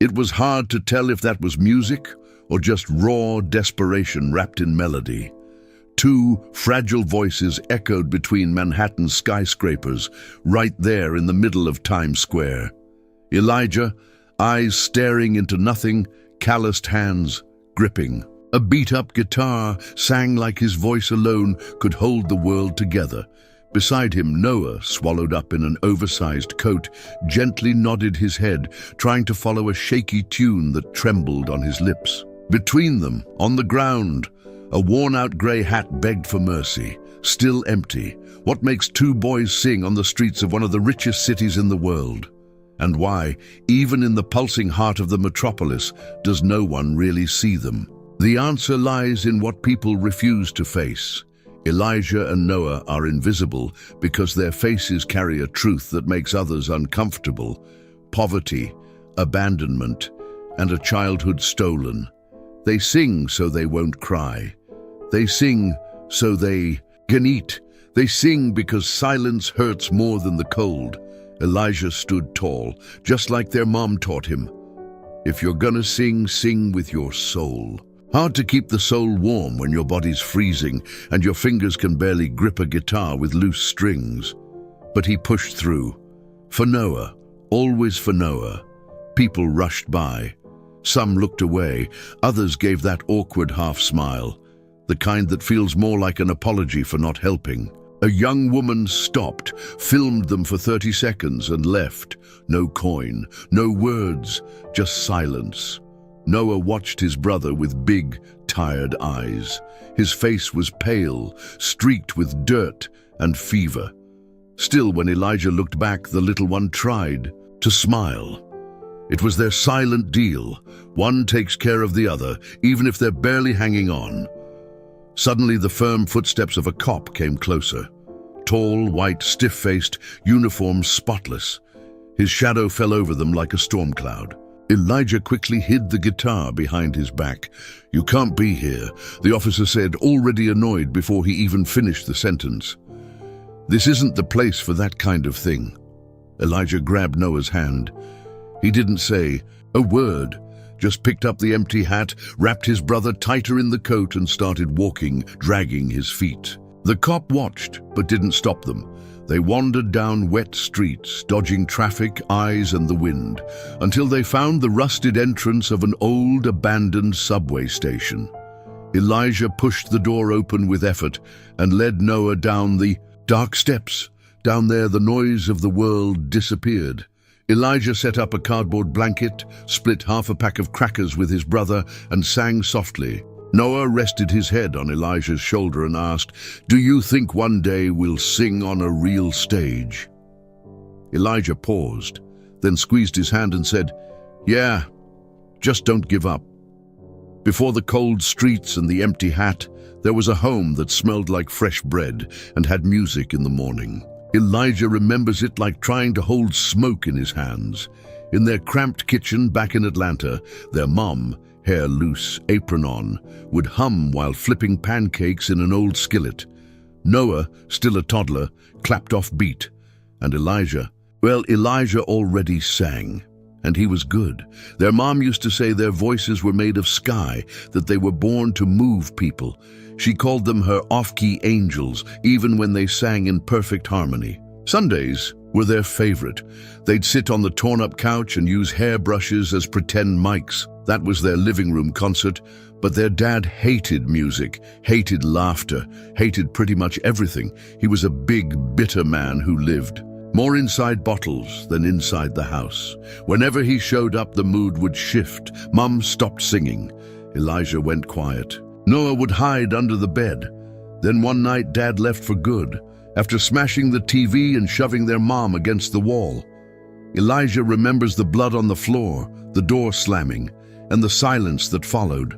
It was hard to tell if that was music or just raw desperation wrapped in melody. Two fragile voices echoed between Manhattan's skyscrapers, right there in the middle of Times Square. Elijah, eyes staring into nothing, calloused hands gripping. A beat-up guitar sang like his voice alone could hold the world together. Beside him, Noah, swallowed up in an oversized coat, gently nodded his head, trying to follow a shaky tune that trembled on his lips. Between them, on the ground, a worn-out grey hat begged for mercy, still empty. What makes two boys sing on the streets of one of the richest cities in the world? And why, even in the pulsing heart of the metropolis, does no one really see them? The answer lies in what people refuse to face. Elijah and Noah are invisible because their faces carry a truth that makes others uncomfortable: poverty, abandonment, and a childhood stolen. They sing so they won't cry. They sing so they can eat. They sing because silence hurts more than the cold. Elijah stood tall, just like their mom taught him. If you're gonna sing, sing with your soul. Hard to keep the soul warm when your body's freezing and your fingers can barely grip a guitar with loose strings. But he pushed through. For Noah, always for Noah. People rushed by. Some looked away, others gave that awkward half-smile, the kind that feels more like an apology for not helping. A young woman stopped, filmed them for 30 seconds and left. No coin, no words, just silence. Noah watched his brother with big, tired eyes. His face was pale, streaked with dirt and fever. Still, when Elijah looked back, the little one tried to smile. It was their silent deal. One takes care of the other, even if they're barely hanging on. Suddenly, the firm footsteps of a cop came closer. Tall, white, stiff-faced, uniform spotless. His shadow fell over them like a storm cloud. Elijah quickly hid the guitar behind his back. "You can't be here," the officer said, already annoyed before he even finished the sentence. "This isn't the place for that kind of thing." Elijah grabbed Noah's hand. He didn't say a word, just picked up the empty hat, wrapped his brother tighter in the coat and started walking, dragging his feet. The cop watched, but didn't stop them. They wandered down wet streets, dodging traffic, eyes, and the wind, until they found the rusted entrance of an old, abandoned subway station. Elijah pushed the door open with effort and led Noah down the dark steps. Down there, the noise of the world disappeared. Elijah set up a cardboard blanket, split half a pack of crackers with his brother, and sang softly. Noah rested his head on Elijah's shoulder and asked, "Do you think one day we'll sing on a real stage?" Elijah paused, then squeezed his hand and said, "Yeah, just don't give up." Before the cold streets and the empty hat, there was a home that smelled like fresh bread and had music in the morning. Elijah remembers it like trying to hold smoke in his hands. In their cramped kitchen back in Atlanta, their mom, hair loose, apron on, would hum while flipping pancakes in an old skillet. Noah, still a toddler, clapped off beat. And Elijah already sang. And he was good. Their mom used to say their voices were made of sky, that they were born to move people. She called them her off-key angels, even when they sang in perfect harmony. Sundays were their favorite. They'd sit on the torn-up couch and use hairbrushes as pretend mics. That was their living room concert, but their dad hated music, hated laughter, hated pretty much everything. He was a big, bitter man who lived more inside bottles than inside the house. Whenever he showed up, the mood would shift. Mom stopped singing. Elijah went quiet. Noah would hide under the bed. Then one night, Dad left for good, after smashing the TV and shoving their mom against the wall. Elijah remembers the blood on the floor, the door slamming, and the silence that followed.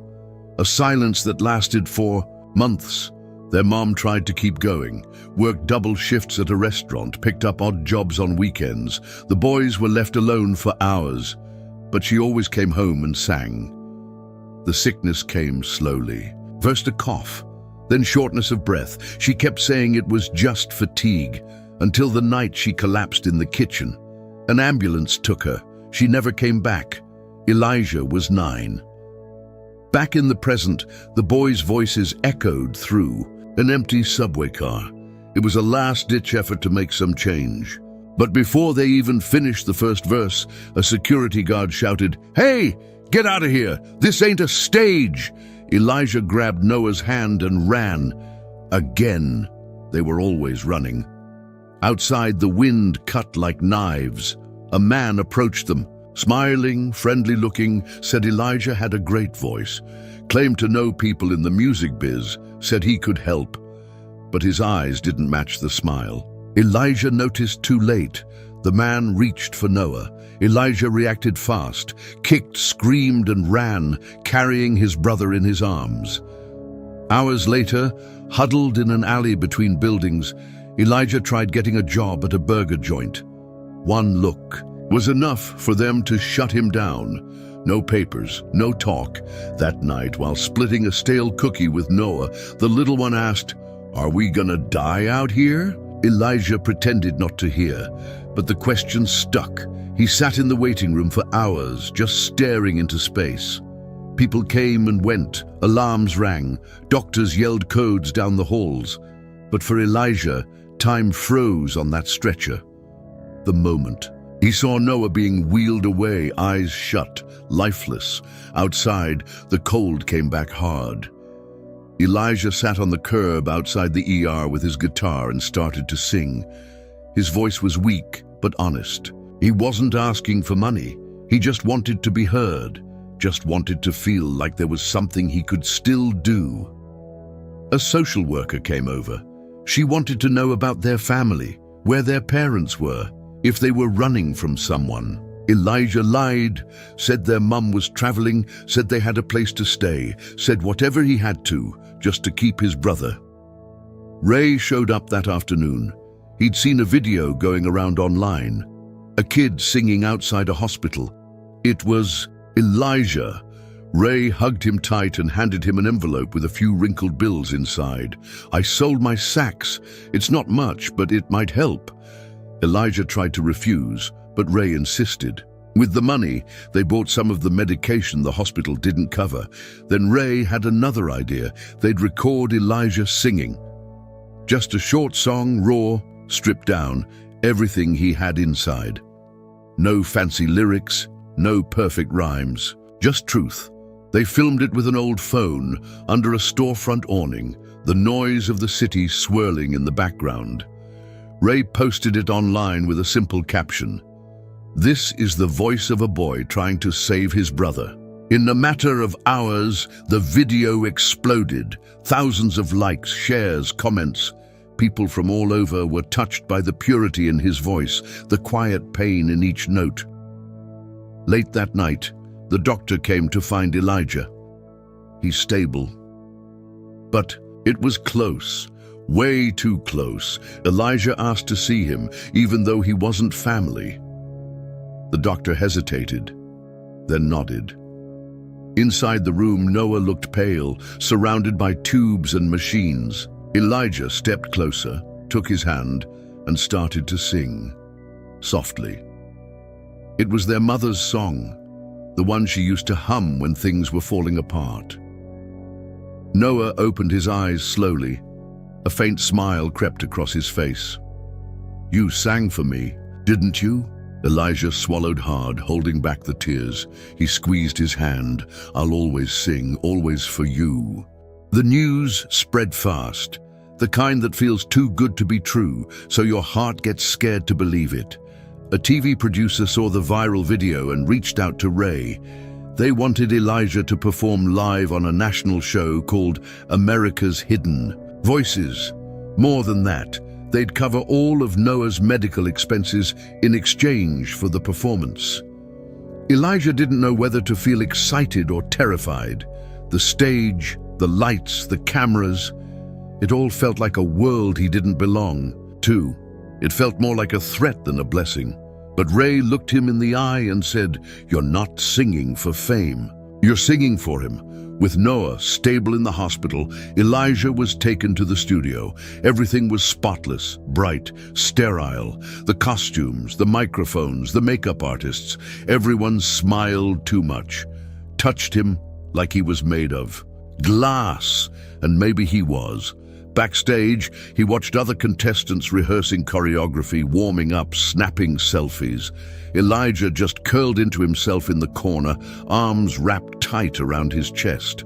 A silence that lasted for months. Their mom tried to keep going, worked double shifts at a restaurant, picked up odd jobs on weekends. The boys were left alone for hours, but she always came home and sang. The sickness came slowly. First a cough, then shortness of breath. She kept saying it was just fatigue, until the night she collapsed in the kitchen. An ambulance took her. She never came back. Elijah was 9. Back in the present, the boys' voices echoed through an empty subway car. It was a last-ditch effort to make some change. But before they even finished the first verse, a security guard shouted, "Hey, get out of here! This ain't a stage!" Elijah grabbed Noah's hand and ran. Again. They were always running. Outside, the wind cut like knives. A man approached them. Smiling, friendly-looking, said Elijah had a great voice. Claimed to know people in the music biz, said he could help. But his eyes didn't match the smile. Elijah noticed too late. The man reached for Noah. Elijah reacted fast, kicked, screamed, and ran, carrying his brother in his arms. Hours later, huddled in an alley between buildings, Elijah tried getting a job at a burger joint. One look was enough for them to shut him down. No papers, no talk. That night, while splitting a stale cookie with Noah, the little one asked, "Are we gonna die out here?" Elijah pretended not to hear, but the question stuck. He sat in the waiting room for hours, just staring into space. People came and went, alarms rang, doctors yelled codes down the halls. But for Elijah, time froze on that stretcher. The moment. He saw Noah being wheeled away, eyes shut, lifeless. Outside, the cold came back hard. Elijah sat on the curb outside the ER with his guitar and started to sing. His voice was weak, but honest. He wasn't asking for money. He just wanted to be heard, just wanted to feel like there was something he could still do. A social worker came over. She wanted to know about their family, where their parents were, if they were running from someone. Elijah lied, said their mum was traveling, said they had a place to stay, said whatever he had to, just to keep his brother. Ray showed up that afternoon. He'd seen a video going around online. A kid singing outside a hospital. It was Elijah. Ray hugged him tight and handed him an envelope with a few wrinkled bills inside. "I sold my sax. It's not much, but it might help." Elijah tried to refuse, but Ray insisted. With the money, they bought some of the medication the hospital didn't cover. Then Ray had another idea. They'd record Elijah singing. Just a short song, raw, stripped down, everything he had inside. No fancy lyrics, no perfect rhymes, just truth. They filmed it with an old phone, under a storefront awning, the noise of the city swirling in the background. Ray posted it online with a simple caption. "This is the voice of a boy trying to save his brother." In a matter of hours, the video exploded. Thousands of likes, shares, comments. People from all over were touched by the purity in his voice, the quiet pain in each note. Late that night, the doctor came to find Elijah. He's stable. But it was close. Way too close. Elijah asked to see him, even though he wasn't family. The doctor hesitated, then nodded. Inside the room, Noah looked pale, surrounded by tubes and machines. Elijah stepped closer, took his hand, and started to sing, softly. It was their mother's song, the one she used to hum when things were falling apart. Noah opened his eyes slowly. A faint smile crept across his face. "You sang for me, didn't you?" Elijah swallowed hard, holding back the tears. He squeezed his hand. "I'll always sing, always for you." The news spread fast, the kind that feels too good to be true, so your heart gets scared to believe it. A TV producer saw the viral video and reached out to Ray. They wanted Elijah to perform live on a national show called America's Hidden Voices. More than that, they'd cover all of Noah's medical expenses in exchange for the performance. Elijah didn't know whether to feel excited or terrified. The stage, the lights, the cameras, it all felt like a world he didn't belong to. It felt more like a threat than a blessing. But Ray looked him in the eye and said, "You're not singing for fame. You're singing for him. With Noah stable in the hospital, Elijah was taken to the studio. Everything was spotless, bright, sterile. The costumes, the microphones, the makeup artists. Everyone smiled too much, touched him like he was made of glass, and maybe he was. Backstage, he watched other contestants rehearsing choreography, warming up, snapping selfies. Elijah just curled into himself in the corner, arms wrapped tight around his chest.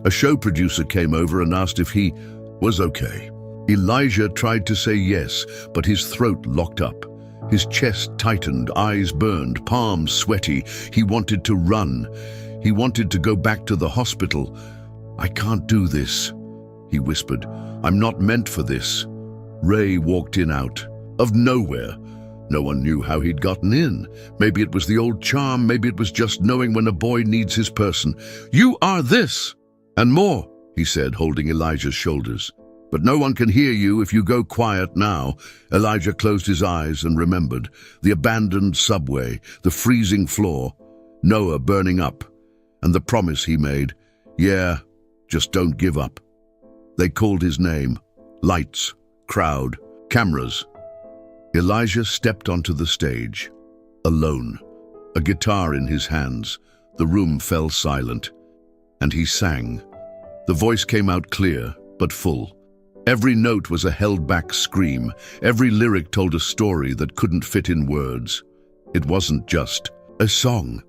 A show producer came over and asked if he was okay. Elijah tried to say yes, but his throat locked up. His chest tightened, eyes burned, palms sweaty. He wanted to run. He wanted to go back to the hospital. "I can't do this," he whispered. "I'm not meant for this." Ray walked in out of nowhere. No one knew how he'd gotten in. Maybe it was the old charm, maybe it was just knowing when a boy needs his person. "You are this and more," he said, holding Elijah's shoulders. "But no one can hear you if you go quiet now." Elijah closed his eyes and remembered. The abandoned subway, the freezing floor, Noah burning up, and the promise he made. "Yeah, just don't give up." They called his name. Lights, crowd, cameras. Elijah stepped onto the stage, alone, a guitar in his hands. The room fell silent, and he sang. The voice came out clear, but full. Every note was a held-back scream. Every lyric told a story that couldn't fit in words. It wasn't just a song.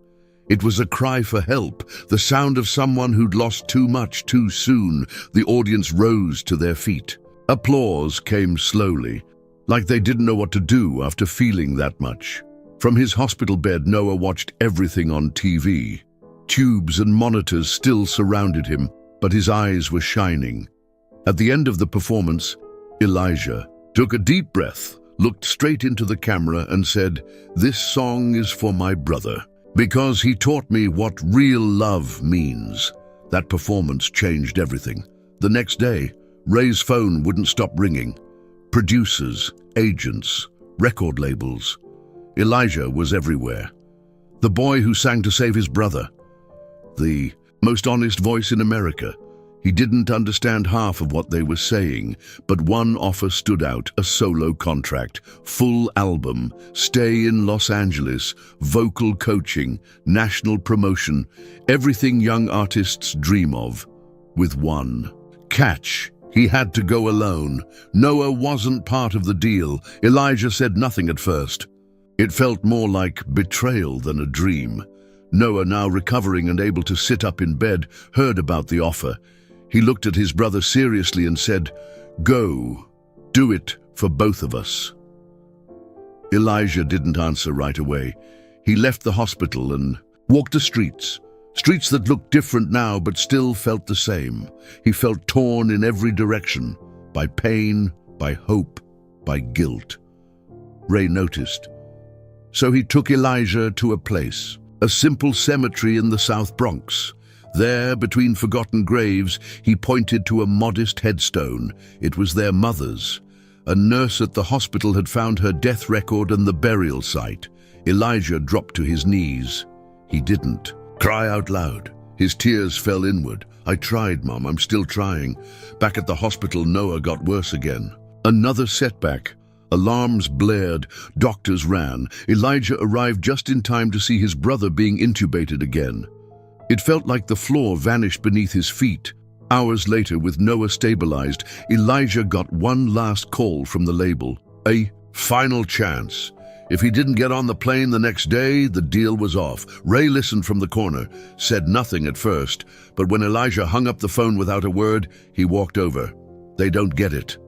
It was a cry for help, the sound of someone who'd lost too much too soon. The audience rose to their feet. Applause came slowly, like they didn't know what to do after feeling that much. From his hospital bed, Noah watched everything on TV. Tubes and monitors still surrounded him, but his eyes were shining. At the end of the performance, Elijah took a deep breath, looked straight into the camera and said, "This song is for my brother, because he taught me what real love means." That performance changed everything. The next day, Ray's phone wouldn't stop ringing. Producers, agents, record labels. Elijah was everywhere. The boy who sang to save his brother. The most honest voice in America. He didn't understand half of what they were saying, but one offer stood out: a solo contract, full album, stay in Los Angeles, vocal coaching, national promotion, everything young artists dream of, with one catch. He had to go alone. Noah wasn't part of the deal. Elijah said nothing at first. It felt more like betrayal than a dream. Noah, now recovering and able to sit up in bed, heard about the offer. He looked at his brother seriously and said, "Go, do it for both of us." Elijah didn't answer right away. He left the hospital and walked the streets. Streets that looked different now but still felt the same. He felt torn in every direction, by pain, by hope, by guilt. Ray noticed. So he took Elijah to a place, a simple cemetery in the South Bronx. There, between forgotten graves, he pointed to a modest headstone. It was their mother's. A nurse at the hospital had found her death record and the burial site. Elijah dropped to his knees. He didn't cry out loud. His tears fell inward. "I tried, Mom. I'm still trying." Back at the hospital, Noah got worse again. Another setback. Alarms blared. Doctors ran. Elijah arrived just in time to see his brother being intubated again. It felt like the floor vanished beneath his feet. Hours later, with Noah stabilized, Elijah got one last call from the label. A final chance. If he didn't get on the plane the next day, the deal was off. Ray listened from the corner, said nothing at first, but when Elijah hung up the phone without a word, he walked over. "They don't get it.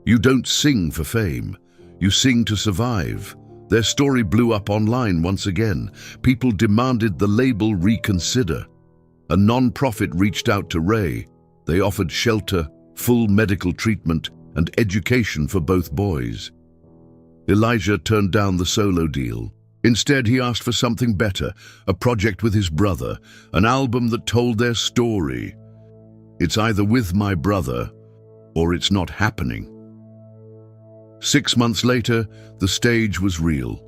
You don't sing for fame. You sing to survive." Their story blew up online once again. People demanded the label reconsider. A non-profit reached out to Ray. They offered shelter, full medical treatment, and education for both boys. Elijah turned down the solo deal. Instead, he asked for something better, a project with his brother, an album that told their story. It's either with my brother, or it's not happening. 6 months later, the stage was real.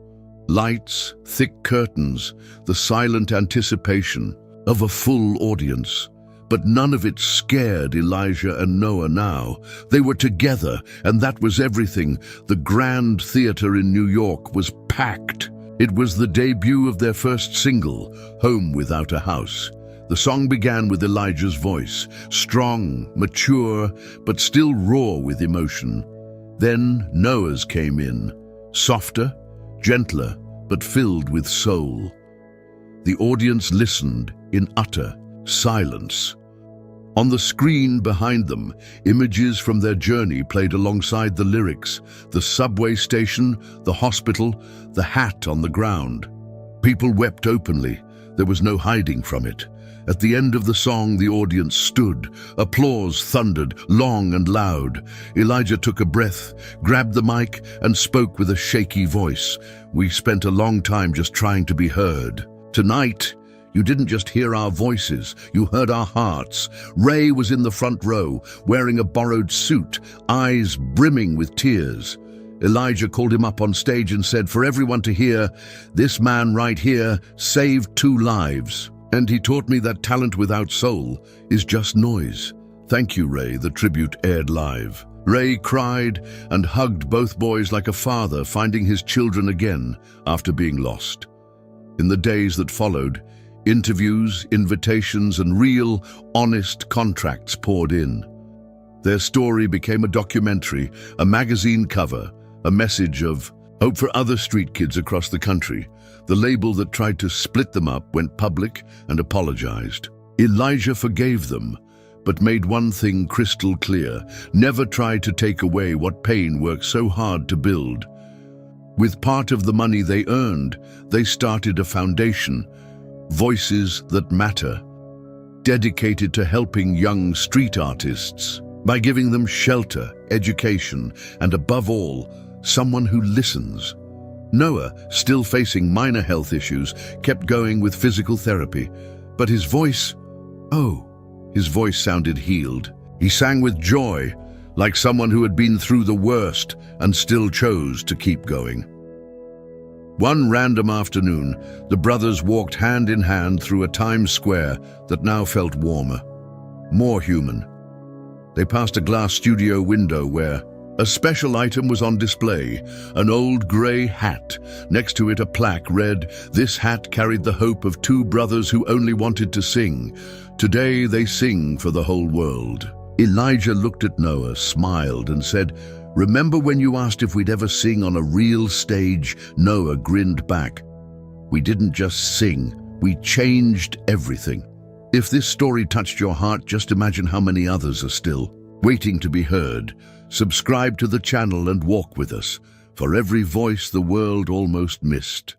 Lights, thick curtains, the silent anticipation. of a full audience. But none of it scared Elijah and Noah now. They were together, and that was everything. The Grand Theater in New York was packed. It was the debut of their first single, Home Without a House. The song began with Elijah's voice, strong, mature, but still raw with emotion. Then Noah's came in, softer, gentler, but filled with soul. The audience listened in utter silence. On the screen behind them, images from their journey played alongside the lyrics: the subway station, the hospital, the hat on the ground. People wept openly. There was no hiding from it. At the end of the song, the audience stood. Applause thundered, long and loud. Elijah took a breath, grabbed the mic, and spoke with a shaky voice. "We spent a long time just trying to be heard. Tonight, you didn't just hear our voices, you heard our hearts." Ray was in the front row, wearing a borrowed suit, eyes brimming with tears. Elijah called him up on stage and said, "For everyone to hear, this man right here saved 2 lives. And he taught me that talent without soul is just noise." "Thank you, Ray," the tribute aired live. Ray cried and hugged both boys like a father finding his children again after being lost. In the days that followed, interviews, invitations, and real, honest contracts poured in. Their story became a documentary, a magazine cover, a message of hope for other street kids across the country. The label that tried to split them up went public and apologized. Elijah forgave them, but made one thing crystal clear: never try to take away what pain worked so hard to build. With part of the money they earned, they started a foundation, Voices That Matter, dedicated to helping young street artists by giving them shelter, education, and above all, someone who listens. Noah, still facing minor health issues, kept going with physical therapy, but his voice sounded healed. He sang with joy, like someone who had been through the worst and still chose to keep going. One random afternoon, the brothers walked hand in hand through a Times Square that now felt warmer, more human. They passed a glass studio window where a special item was on display, an old grey hat. Next to it, a plaque read, "This hat carried the hope of 2 brothers who only wanted to sing. Today they sing for the whole world." Elijah looked at Noah, smiled, and said, "Remember when you asked if we'd ever sing on a real stage?" Noah grinned back. "We didn't just sing, we changed everything." If this story touched your heart, just imagine how many others are still waiting to be heard. Subscribe to the channel and walk with us for every voice the world almost missed.